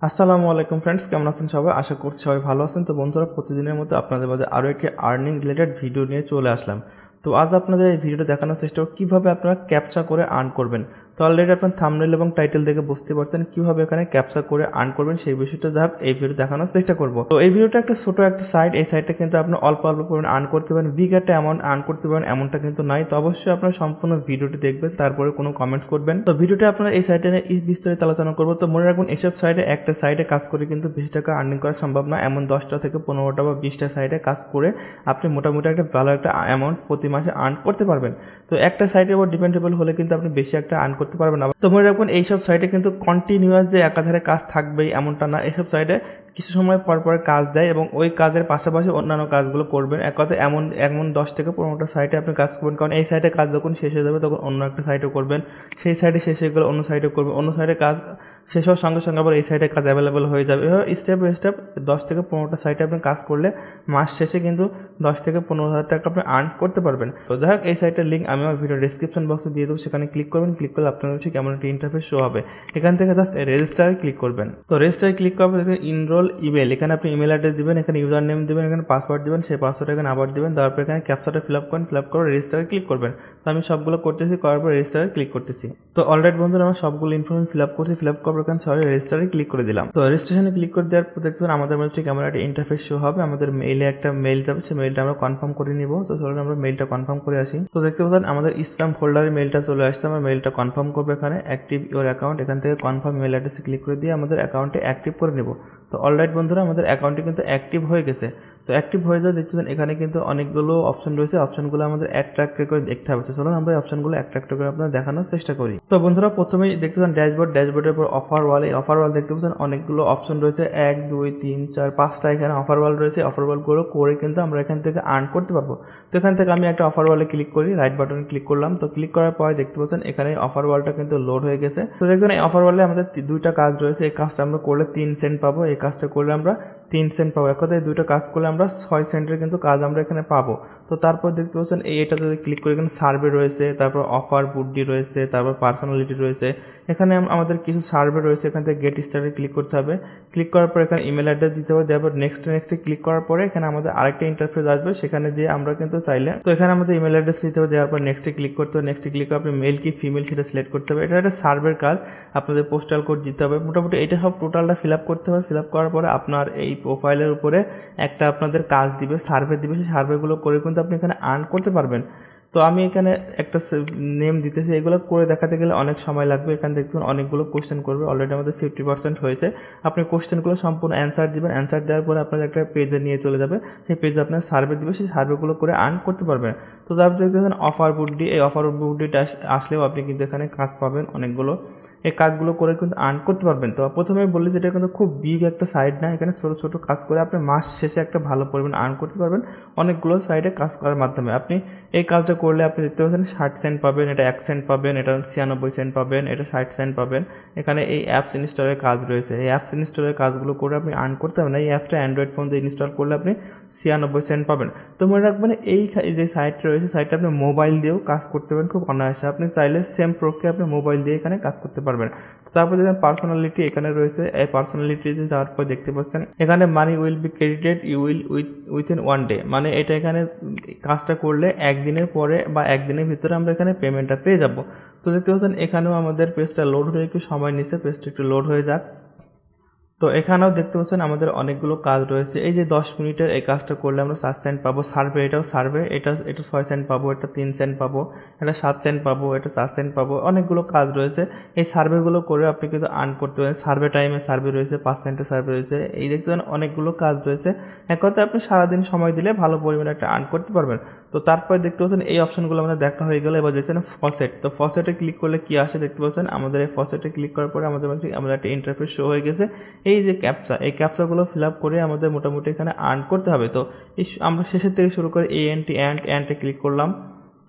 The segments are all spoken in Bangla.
আসসালামু আলাইকুম ফ্রেন্ডস, কেমন আছেন সবাই? আশা করছি সবাই ভালো আছেন। তো বন্ধুরা, প্রতিদিনের মতো আপনাদের মাঝে আরও একটি আর্নিং রিলেটেড ভিডিও নিয়ে চলে আসলাম। তো আজ আপনাদের এই ভিডিওটা দেখানোর চেষ্টা করব কীভাবে আপনারা ক্যাপচা করে আর্ন করবেন। তো অলরেডি আপনার থাম্বনেল এবং টাইটেল দেখে বুঝতে পারছেন কীভাবে এখানে ক্যাপচা করে আর্ন করবেন, সেই বিষয়টা যা এই ভিডিও দেখানোর চেষ্টা করব। তো এই ভিডিওটা একটা ছোটো একটা সাইট, এই সাইটটা কিন্তু আপনি অল্প অল্প পরিমাণ আর্ন করতে পারেন, বিগ একটা অ্যামাউন্ট আর্ন করতে পারেন এমনটা কিন্তু নাই। তো অবশ্যই আপনারা সম্পূর্ণ ভিডিওটি দেখবেন, তারপরে কোনো কমেন্টস করবেন। তো ভিডিওটা আপনারা এই সাইটে নিয়ে বিস্তারিত আলোচনা করবো। তো মনে রাখবেন, এইসব সাইটে একটা সাইটে কাজ করে কিন্তু বেশি টাকা আর্নিং করা সম্ভব না। এমন 10টা থেকে 15টা বা 20টা সাইটে কাজ করে আপনি মোটামুটি একটা ভালো একটা অ্যামাউন্ট প্রতি মাসে আর্ন করতে পারবেন। তো একটা সাইটের উপর ডিপেন্ডেবল হলে কিন্তু আপনি বেশি একটা আর্ন করতে পারবেন না। তো মনে রাখবেন, এইসব সাইটে কিন্তু কন্টিনিউয়াস যে একাধারে কাজ থাকবেই এমনটা না। এইসব সাইটে কিছু সময় পর পর কাজ দেয় এবং ওই কাজের পাশাপাশি অন্যান্য কাজগুলো করবেন। এক কথায় এমন এমন 10 থেকে 15টা সাইটে আপনি কাজ করবেন, কারণ এই সাইটে কাজ যখন শেষ হয়ে যাবে তখন অন্য একটা সাইটও করবেন, সেই সাইটে শেষ হয়ে গেলে অন্য সাইটও করবেন, অন্য সাইটে কাজ শেষ হওয়ার সঙ্গে সঙ্গে আবার এই সাইটে কাজ অ্যাভেলেবেল হয়ে যাবে। এভাবে স্টেপ বাই স্টেপ 10 থেকে 15টা সাইটে আপনি কাজ করলে মাস শেষে কিন্তু 10 থেকে 15,000 টাকা আপনি আর্ন করতে পারবেন। তো যাই হোক, এই সাইটের লিঙ্ক আমি আমার ভিডিও ডিসক্রিপশন বক্সে দিয়ে দেবো, সেখানে ক্লিক করবেন। ক্লিক করলে আপনাদের ঠিক এমন একটা ইন্টারফেস শো হবে। এখান থেকে জাস্ট রেজিস্টারে ক্লিক করবেন। তো রেজিস্টারে ক্লিক করবেন, দেখবেন ইনরোল ইমেল, এখানে আপনি ইমেল অ্যাড্রেস দিবেন, এখানে ইউজার নেম দিবেন, এখানে পাসওয়ার্ড দিবেন, সেই পাসওয়ার্ড এখানে আবার দিবেন, তারপর এখানে ক্যাপচাটা ফিল আপ করেন, ফিল আপ করে রেজিস্টারে ক্লিক করবেন। তো আমি সবগুলো করতেছি, করার পর রেজিস্টারে ক্লিক করতেছি। তো অলরাইট বন্ধুরা, আমার সবগুলো ইনফরমেশন ফিল আপ করছি, ফিল আপ করার এখানে সরি রেজিস্টারে ক্লিক করে দিলাম। তো রেজিস্ট্রেশনে ক্লিক করে দেওয়ার পর দেখতে আমাদের মধ্যে ঠিক এমন একটা ইন্টারফেস শো হবে। আমাদের মেইলে একটা মেইল যাবে, সেই মেইলটা আমরা কনফার্ম করে নিব। তো চলুন আমরা মেইলটা কনফার্ম করে আসি। তো দেখতে পাচ্ছেন আমাদের স্প্যাম ফোল্ডারে মেইলটা চলে আসছে। আমরা মেইলটা কনফার্ম করবো, এখানে অ্যাক্টিভ ইওর অ্যাকাউন্ট, এখান থেকে কনফার্ম মেইল অ্যাড্রেসে ক্লিক করে দিয়ে আমাদের অ্যাকাউন্টে অ্যাক্টিভ করে নেব। তো অলরাইট বন্ধুরা, আমাদের অ্যাকাউন্টটি কিন্তু অ্যাক্টিভ হয়ে গেছে। তো অ্যাক্টিভ হয়ে যাওয়া দেখছেন এখানে কিন্তু অনেকগুলো অপশন রয়েছে, অপশনগুলো আমাদের অ্যাট্রাক্ট করে দেখতে হবে। তো চলুন আমরা এই অপশনগুলো অ্যাট্রাক্ট করে আপনাদের দেখানোর চেষ্টা করি। তো বন্ধুরা, প্রথমেই দেখতে পাচ্ছেন ড্যাশবোর্ড, ড্যাশবোর্ডের পর অফার ওয়াল, এই অফার ওয়াল দেখতে পাচ্ছেন অনেকগুলো অপশন রয়েছে, 1 2 3 4 5টা এখানে অফার ওয়াল রয়েছে। অফার ওয়ালগুলো করে কিন্তু আমরা এখান থেকে আর্ন করতে পারবো। তো এখান থেকে আমি একটা অফার ওয়ালে ক্লিক করি, রাইট বাটনে ক্লিক করলাম। তো ক্লিক করার পরে দেখতে পাচ্ছেন এখানে অফার ওয়ালটা কিন্তু লোড হয়ে গেছে। তো দেখছেন এই অফার ওয়ালে আমাদের দুইটা কাজ রয়েছে, এই কাজটা আমরা করলে 3 সেন্ট পাবো, এই কাজটা করলে আমরা 3 সেন্ট পাবো। এক কথায় দুইটা কাজ করলে আমরা 6 সেন্টের কিন্তু কাজ আমরা এখানে পাবো। তো তারপর দেখতে পাচ্ছেন এইটাতে ক্লিক করে এখানে সার্ভে রয়েছে, তারপর অফার বুড্ডি রয়েছে, তারপর পার্সোনালিটি রয়েছে। এখানে আমাদের কিছু সার্ভে রয়েছে, এখান থেকে গেট স্টার্টে ক্লিক করতে হবে। ক্লিক করার পর এখানে ইমেল অ্যাড্রেস দিতে হবে, তারপর নেক্সটে ক্লিক করার পরে এখানে আমাদের আরেকটা ইন্টারফেস আসবে, সেখানে যে আমরা কিন্তু চাইলে তো এখানে আমাদের ইমেল অ্যাড্রেস দিতে হবে, দেওয়ার পর নেক্সটে ক্লিক করতে হবে। নেক্সটে ক্লিক করে আপনি মেল কি ফিমেল সেটা সিলেক্ট করতে হবে। এটা একটা সার্ভের কাজ, আপনাদের পোস্টাল কোড দিতে হবে। মোটামুটি এটা সব টোটালটা ফিল আপ করতে হবে। ফিল আপ করার পরে আপনার এই প্রোফাইলের উপরে একটা আপনাদের কাজ দিবে, সার্ভে দিবে, সেই সার্ভেগুলো করে কিন্তু আপনি এখানে আর্ন করতে পারবেন। তো আমি এখানে একটা নেম দিতেছি, এগুলো করে দেখাতে গেলে অনেক সময় লাগবে। এখানে দেখুন অনেকগুলো কোশ্চেন করবে, অলরেডি আমাদের 50% হয়েছে। আপনি কোশ্চেনগুলো সম্পূর্ণ অ্যান্সার দিবেন, অ্যান্সার দেওয়ার পরে আপনার একটা পেজে নিয়ে চলে যাবে, সেই পেজে আপনার সার্ভে দিবে, সেই সার্ভেগুলো করে আর্ন করতে পারবেন। তো তারপর দেখতেছেন অফার বুড্ডি, এই অফার বুড্ডিটা আসলেও আপনি কিন্তু এখানে কাজ পাবেন অনেকগুলো, এই কাজগুলো করে কিন্তু আর্ন করতে পারবেন। তো প্রথমেই বললি যে এটা কিন্তু খুব বিগ একটা সাইট না, এখানে ছোটো ছোটো কাজ করে আপনি মাস শেষে একটা ভালো পরিমাণ আর্ন করতে পারবেন অনেকগুলো সাইটে কাজ করার মাধ্যমে। আপনি এই কাজটা করলে আপনি দেখতে পাচ্ছেন 60 সেন্ট পাবেন, এটা 1 সেন্ট পাবেন, এটা 96 সেন্ট পাবেন, এটা 60 সেন্ট পাবেন। এখানে এই অ্যাপস ইনস্টলের কাজ রয়েছে, এই অ্যাপস ইনস্টলের কাজগুলো করে আপনি আর্ন করতে পারবেন। এই অ্যাপসটা অ্যান্ড্রয়েড ফোন দিয়ে ইনস্টল করলে আপনি 96 সেন্ট পাবেন। তো মনে রাখবেন, এই যে সাইটটা রয়েছে, সাইটটা আপনি মোবাইল দিয়েও কাজ করতে পারেন খুব অনায়াসে। আপনি চাইলে সেম প্রক্রিয়া আপনি মোবাইল দিয়ে এখানে কাজ করতে পারবেন। তারপর দেখেন পার্সোনালিটি এখানে রয়েছে, এই পার্সোনালিটিতে যাওয়ার পর দেখতে পাচ্ছেন এখানে money will be credited you will within 1 day, মানে এটা এখানে কাজটা করলে একদিনের পরে বা একদিনের ভিতরে আমরা এখানে পেমেন্টটা পেয়ে যাব। তো দেখতে পাচ্ছেন এখানেও আমাদের পেজটা লোড হয়ে একটু সময় নিচ্ছে, পেজটা একটু লোড হয়ে যাক। তো এখানেও দেখতে পাচ্ছেন আমাদের অনেকগুলো কাজ রয়েছে। এই যে 10 মিনিটের এই কাজটা করলে আমরা 7 সেন্ট পাবো। সার্ভে, এটাও সার্ভে, এটা 6 সেন্ট পাবো, এটা 3 সেন্ট পাবো, এটা 7 সেন্ট পাবো, এটা 4 সেন্ট পাবো। অনেকগুলো কাজ রয়েছে, এই সার্ভেগুলো করে আপনি কিন্তু আর্ন করতে পারেন। সার্ভে টাইমে সার্ভে রয়েছে, 5 সেন্টের সার্ভে রয়েছে, এই দেখতে পারেন অনেকগুলো কাজ রয়েছে। এক কথায় আপনি সারাদিন সময় দিলে ভালো পরিমাণে একটা আর্ন করতে পারবেন। তো তারপরে দেখতে পাচ্ছেন এই অপশনগুলো আমাদের দেখা হয়ে গেল। এবার দেখছেন ফসেট, তো ফসেটে ক্লিক করলে কি আসে দেখতে পাচ্ছেন। আমাদের এই ফসেটে ক্লিক করার পরে আমাদের একটা ইন্টারফেস শো হয়ে গেছে। এই যে ক্যাপচা, এই ক্যাপচাগুলো ফিল আপ করে আমাদের মোটামুটি এখানে আর্ন করতে হবে। তো আমরা শেষের থেকে শুরু করে এন্টে ক্লিক করলাম।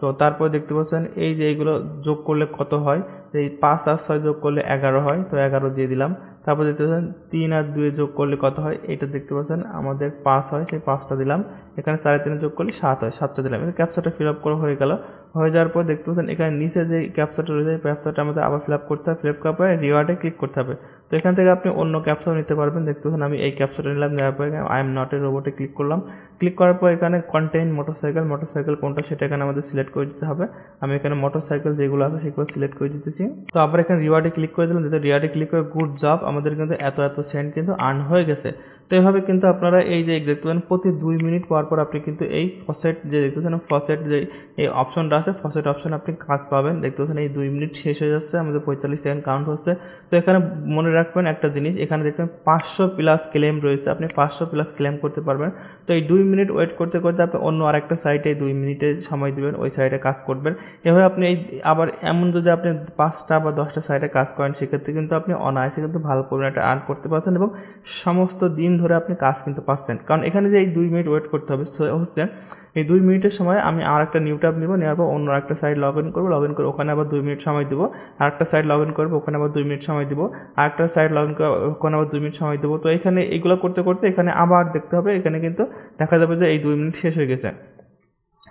তো তারপর দেখতে পাচ্ছেন এই যে এইগুলো যোগ করলে কত হয়, এই 5 আর 6 যোগ করলে 11 হয়, তো 11 দিয়ে দিলাম। তারপর দেখতে পাচ্ছেন 3 আর 2 যোগ করলে কত হয়, এটা দেখতে পাচ্ছেন আমাদের 5 হয়, সেই 5টা দিলাম। এখানে 3.5 যোগ করলে 7 হয়, 7টা দিলাম। ক্যাপচাটা ফিল আপ করা হয়ে গেল। হয়ে যাওয়ার পর দেখতে পাচ্ছেন এখানে নিচে যে ক্যাপচাটা রয়েছে এই ক্যাপচাটা আমাদের আবার ফিল আপ করতে হবে। ফিল আপ করার পরে রিওয়ার্ডে ক্লিক করতে হবে। তো এখান থেকে আপনি অন্য ক্যাপচাও নিতে পারবেন। দেখতে পাচ্ছেন আমি এই ক্যাপচাটা নিলাম, নেওয়ার পরে আই এম নট এ রোবটে ক্লিক করলাম। ক্লিক করার পর এখানে কন্টেইন মোটরসাইকেল কোনটা সেটা এখানে আমাদের সিলেক্ট করে দিতে হবে। আমি এখানে মোটরসাইকেল যেগুলো আছে সেগুলো সিলেক্ট করে দিতেছি। তো আবার এখানে রিওয়ার্ডে ক্লিক করে দিলাম। যেহেতু রিওয়ার্ডে ক্লিক করে গুড জব, আমাদের কিন্তু এত সেন্ট কিন্তু আর্ন হয়ে গেছে। তো এইভাবে কিন্তু আপনারা এই যে দেখতে পাবেন প্রতি 2 মিনিট পর আপনি কিন্তু এই ফসেট যে দেখতে পাচ্ছেন ফসেট যে এই অপশনটা আছে ফসেট অপশন আপনি কাজ পাবেন। দেখতে পাচ্ছেন এই 2 মিনিট শেষ হয়ে যাচ্ছে, আমাদের 45 সেকেন্ড কাউন্ট হচ্ছে। তো এখানে মনে রাখবেন একটা জিনিস, এখানে দেখবেন 500 প্লাস ক্লেম রয়েছে, আপনি 500 প্লাস ক্লেম করতে পারবেন। তো এই 2 মিনিট ওয়েট করতে আপনি অন্য আরেকটা সাইটে 2 মিনিটের সময় দিবেন, ওই সাইটে কাজ করবেন। এভাবে আপনি এই আবার এমন যদি আপনি 5টা বা 10টা সাইটে কাজ করেন সেক্ষেত্রে কিন্তু আপনি অনায়াসে কিন্তু ভালো পরিমাণে আর্ন করতে পারছেন এবং সমস্ত দিন ধরে আপনি কাজ কিন্তু পাচ্ছেন। কারণ এখানে যে এই 2 মিনিট ওয়েট করতে হবে হচ্ছে এই 2 মিনিটের সময় আমি আর একটা নিউ ট্যাব নিব, নেওয়ার পর অন্য একটা সাইট লগ ইন করবো, করে ওখানে আবার 2 মিনিট সময় দেবো। আরেকটা সাইট লগ ইন করবো, ওখানে আবার 2 মিনিট সময় দেবো। আরেকটা সাইট লগ ইন করে ওখানে আবার 2 মিনিট সময় দেবো। তো এখানে এইগুলো করতে এখানে আবার দেখতে হবে, এখানে কিন্তু দেখা যাবে যে এই 2 মিনিট শেষ হয়ে গেছে।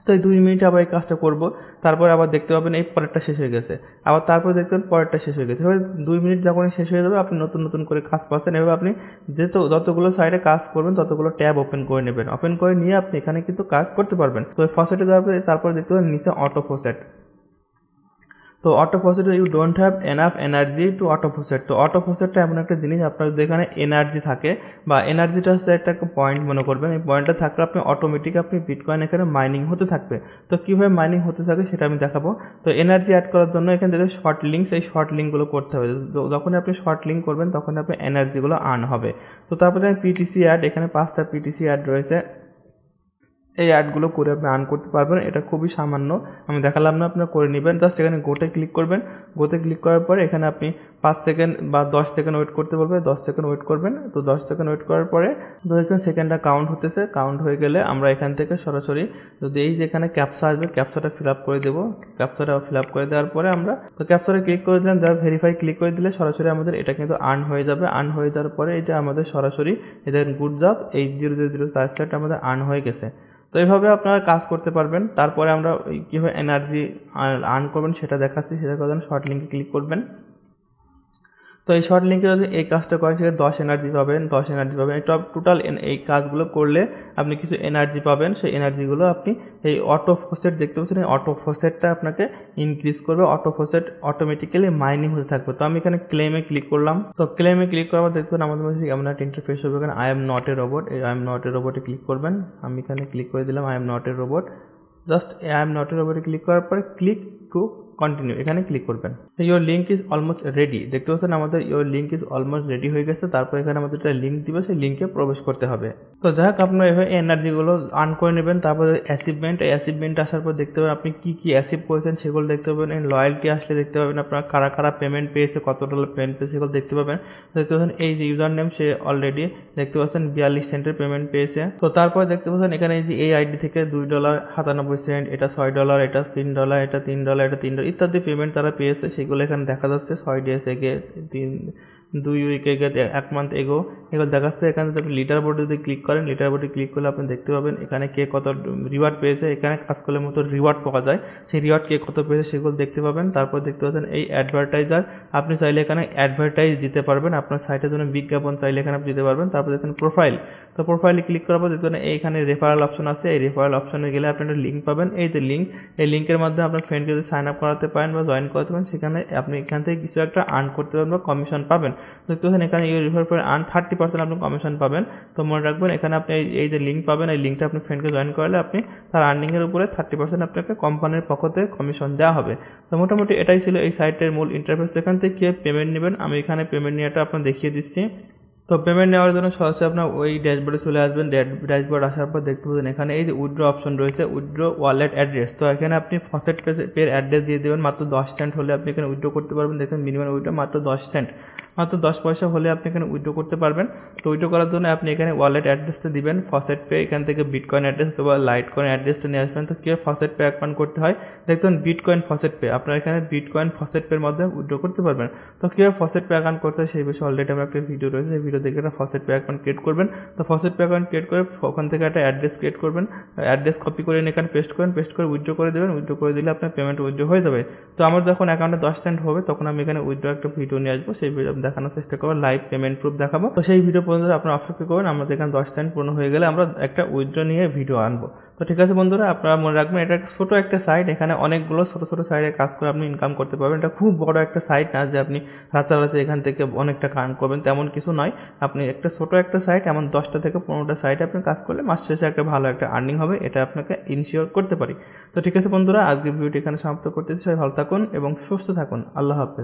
তো এই 2 মিনিটে আবার এই কাজটা করবো, তারপর আবার দেখতে পাবেন এই পরেরটা শেষ হয়ে গেছে, আবার তারপর দেখতে পাবেন পরেরটা শেষ হয়ে গেছে। এভাবে 2 মিনিট যখন শেষ হয়ে যাবে আপনি নতুন করে কাজ পাচ্ছেন। এভাবে আপনি যতগুলো সাইডে কাজ করবেন ততগুলো ট্যাব ওপেন করে নেবেন, ওপেন করে নিয়ে আপনি এখানে কিন্তু কাজ করতে পারবেন। তো ফসেটে যাওয়ার পরে তারপর দেখতে পাবেন নিচে অটো ফসেট। তো auto faucet you don't have enough energy to auto faucet. তো অটো ফসেটটা এমন একটা জিনিস, আপনার যেখানে এনার্জি থাকে বা এনার্জিটা হচ্ছে একটা পয়েন্ট মনে করবেন, এই পয়েন্টটা থাকলে আপনি অটোমেটিক আপনি বিটকয়েন এখানে মাইনিং হতে থাকবে। তো কীভাবে মাইনিং হতে থাকে সেটা আমি দেখাবো। তো এনার্জি অ্যাড করার জন্য এখানে দেখবেন শর্ট লিঙ্কস, এই শর্ট লিঙ্কগুলো করতে হবে। যখন আপনি শর্ট লিঙ্ক করবেন তখন আপনি এনার্জিগুলো আর্ন হবে। তো তারপরে পিটিসি অ্যাড, এখানে 5টা পিটিসি অ্যাড রয়েছে, এই অ্যাডগুলো করে আপনি আর্ন করতে পারবেন। এটা খুবই সামান্য, আমি দেখালাম না, আপনারা করে নেবেন। জাস্ট এখানে গোতে ক্লিক করবেন, গোতে ক্লিক করার পরে এখানে আপনি 5 সেকেন্ড বা 10 সেকেন্ড ওয়েট করতে বলবে, 10 সেকেন্ড ওয়েট করবেন। তো 10 সেকেন্ড ওয়েট করার পরে দেখবেন সেকেন্ডটা কাউন্ট হতেছে, কাউন্ট হয়ে গেলে আমরা এখান থেকে সরাসরি যদি এই যেখানে ক্যাপচা আসবে ক্যাপচাটা ফিল আপ করে দেবো। ক্যাপচাটা ফিল আপ করে দেওয়ার পরে আমরা তো ক্যাপচাটা ক্লিক করে দিলাম, যারা ভেরিফাই ক্লিক করে দিলে সরাসরি আমাদের এটা কিন্তু আর্ন হয়ে যাবে। আর্ন হয়ে যাওয়ার পরে এটা আমাদের সরাসরি এদের গুড জব এই 0.004 সেন্ট আমাদের আর্ন হয়ে গেছে। তো এইভাবে আপনারা কাজ করতে পারবেন। তারপরে আমরা কীভাবে এনার্জি আর্ন করবেন সেটা দেখাচ্ছি, সেটা করার জন্য শর্ট লিঙ্কে ক্লিক করবেন। তো এই শর্ট লিঙ্কে যদি এই কাজটা করেন সেটা 10 এনার্জি পাবেন, 10 এনার্জি পাবেন। এটা টোটাল এই কাজগুলো করলে আপনি কিছু এনার্জি পাবেন, সেই এনার্জিগুলো আপনি এই অটো ফসেট দেখতে পাচ্ছেন, এই অটো ফসেটটা আপনাকে ইনক্রিজ করবে, অটো ফসেট অটোমেটিক্যালি মাইনিং হতে থাকবে। তো আমি এখানে ক্লেমে ক্লিক করলাম। তো ক্লেমে ক্লিক করার পর দেখবেন আমাদের মধ্যে এমন একটা ইন্টারফেস হবে, এখানে I am not a robot, এই আই এম নট এ রোবটে ক্লিক করবেন। আমি এখানে ক্লিক করে দিলাম I am not a robot. Just I am not a রোবটে ক্লিক করার পরে ক্লিক টু কন্টিনিউ এখানে ক্লিক করবেন। Your link is almost ready, দেখতে পাচ্ছেন আমাদের your link is almost ready হয়ে গেছে। তারপর এখানে আমাদের একটা লিঙ্ক দিবে, সেই লিঙ্কে প্রবেশ করতে হবে। তো যাই হোক আপনারা এভাবে এনার্জিগুলো আর্ন করে নেবেন। তারপরে অ্যাচিভমেন্ট, এই অ্যাচিভমেন্ট আসার পর দেখতে পাবেন আপনি কী অ্যাচিভ করেছেন সেগুলো দেখতে পাবেন। এই লয়্যালটি আসলে দেখতে পাবেন আপনারা কারা পেমেন্ট পেয়েছে, কত ডলার পেমেন্ট পেয়েছে সেগুলো দেখতে পাবেন। দেখতে পাচ্ছেন এই যে ইউজার নেম, সে অলরেডি দেখতে পাচ্ছেন 42 সেন্টের পেমেন্ট পেয়েছে। তো তারপর দেখতে পাচ্ছেন এখানে এই যে এই আইডি থেকে $2.97, এটা $6, এটা $3, এটা $3, এটা $3 ইত্যাদি পেমেন্ট তারা পেয়েছে, সেগুলো এখানে দেখা যাচ্ছে। 6 ডেজ আগে, 2 উইক আগে, 1 মান্থ এগো, এগুলো দেখাচ্ছে। এখানে যদি আপনি লিটার বোর্ডে যদি ক্লিক করেন, লিটার বোর্ডে ক্লিক করলে আপনি দেখতে পাবেন এখানে কে কত রিওয়ার্ড পেয়েছে। এখানে কাজ করলে মতো রিওয়ার্ড পাওয়া যায়, সেই রিওয়ার্ড কে কত পেয়েছে সেগুলো দেখতে পাবেন। তারপর দেখতে পাচ্ছেন এই অ্যাডভার্টাইজার, আপনি চাইলে এখানে অ্যাডভার্টাইজ দিতে পারবেন, আপনার সাইটের জন্য বিজ্ঞাপন চাইলে এখানে আপনি দিতে পারবেন। তারপর দেখেন প্রোফাইল, তো প্রোফাইলে ক্লিক করার পর দেখবেন এইখানে রেফারেল অপশন আছে, এই রেফারেল অপশনে গেলে আপনি একটা লিঙ্ক পাবেন। এই যে লিঙ্ক, এই লিঙ্কের মাধ্যমে আপনার ফ্রেন্ডকে যদি সাইন আপ করাতে পারেন বা জয়েন করাতে পারেন, সেখানে আপনি এখান থেকে কিছু একটা আর্ন করতে পারবেন বা কমিশন পাবেন। দেখতে পাচ্ছেন এখানে ইউ রেফার করে আর্ন 30% আপনি কমিশন পাবেন। তো মনে রাখবেন এখানে আপনি এই যে লিঙ্ক পাবেন, এই লিঙ্কটা আপনি ফ্রেন্ডকে জয়েন করলে আপনি তার আর্নিংয়ের উপরে 30% আপনাকে কোম্পানির পক্ষ থেকে কমিশন দেওয়া হবে। তো মোটামুটি এটাই ছিল এই সাইটের মূল ইন্টারফেস। এখান থেকে কীভাবে পেমেন্ট নেবেন আমি এখানে পেমেন্ট নেওয়াটা আপনার দেখিয়ে দিচ্ছি। তো পেমেন্ট নেওয়ার জন্য সরাসরি আপনার ওই ড্যাশবোর্ডে চলে আসবেন। ড্যাশবোর্ড আসার পর দেখতে পাবেন এখানে এই যে উইথড্র অপশন রয়েছে, উইথড্র ওয়ালেট অ্যাড্রেস। তো এখানে আপনি ফসেট পের অ্যাড্রেস দিয়ে দেবেন, মাত্র 10 সেন্ট হলে আপনি এখানে উইথড্র করতে পারবেন। দেখেন মিনিমাম উইথড্র মাত্র 10 সেন্ট, মাত্র 10 পয়সা হলে আপনি এখানে উইথড্র করতে পারবেন। তো উইথড্র করার জন্য আপনি এখানে ওয়ালেট অ্যাড্রেসটা দিবেন, ফসেট পে, এখান থেকে বিটকয়েন অ্যাড্রেস অথবা লাইট কয়েন অ্যাড্রেসটা নিয়ে আসবেন। তো কীভাবে ফসেট পে অ্যাকাউন্ট করতে হয় দেখবেন, বিটকয়েন ফসেট পে, আপনারা এখানে বিটকয়েন ফসেট পের মাধ্যমে উইথড্র করতে পারবেন। তো কীভাবে ফসেট পে অ্যাকাউন্ট করতে হয় সেই বিষয়ে অলরেডি আমার একটা ভিডিও রয়েছে, সেই ভিডিও থেকে একটা ফসেট পে অ্যাকাউন্ট ক্রিয়েট করবেন। তো ফসেট পে অ্যাকাউন্ট ক্রিয়েট করে ওখান থেকে একটা অ্যাড্রেস ক্রিয়েট করবেন, অ্যাড্রেস কপি করে এনে এখানে পেস্ট করে উইথড্র করে দেবেন। উইথড্র করে দিলে আপনার পেমেন্ট উইথড্র হয়ে যাবে। তো আমার যখন অ্যাকাউন্টে 10 সেন্ট হবে তখন আমি এখানে উইথড্র একটা ভিডিও নিয়ে আসবো, সেই ভিডিও দেখানোর চেষ্টা করবো, লাইভ পেমেন্ট প্রুফ দেখাবো। তো সেই ভিডিও পর্যন্ত আপনারা অপেক্ষা করবেন। আমাদের এখানে 10 সেন্ট পূর্ণ হয়ে গেলে আমরা একটা উইথড্র নিয়ে ভিডিও আনবো। তো ঠিক আছে বন্ধুরা, আপনারা মনে রাখবেন এটা ছোট একটা সাইট, এখানে অনেকগুলো ছোট ছোট সাইটে কাজ করে আপনি ইনকাম করতে পারবেন। এটা খুব বড় একটা সাইট না যে আপনি রাতারাতি এখান থেকে অনেক টাকা আর্ন করবেন, তেমন কিছু নয়। আপনি একটা ছোট একটা সাইট, এমন 10টা থেকে 15টা সাইটে আপনি কাজ করলে মাস শেষে একটা ভালো একটা আর্নিং হবে, এটা আপনাকে ইনশিওর করতে পারি। তো ঠিক আছে বন্ধুরা, আজকের ভিডিওটি এখানে সমাপ্ত করতেছি। সবাই ভালো থাকুন এবং সুস্থ থাকুন। আল্লাহ হাফেজ।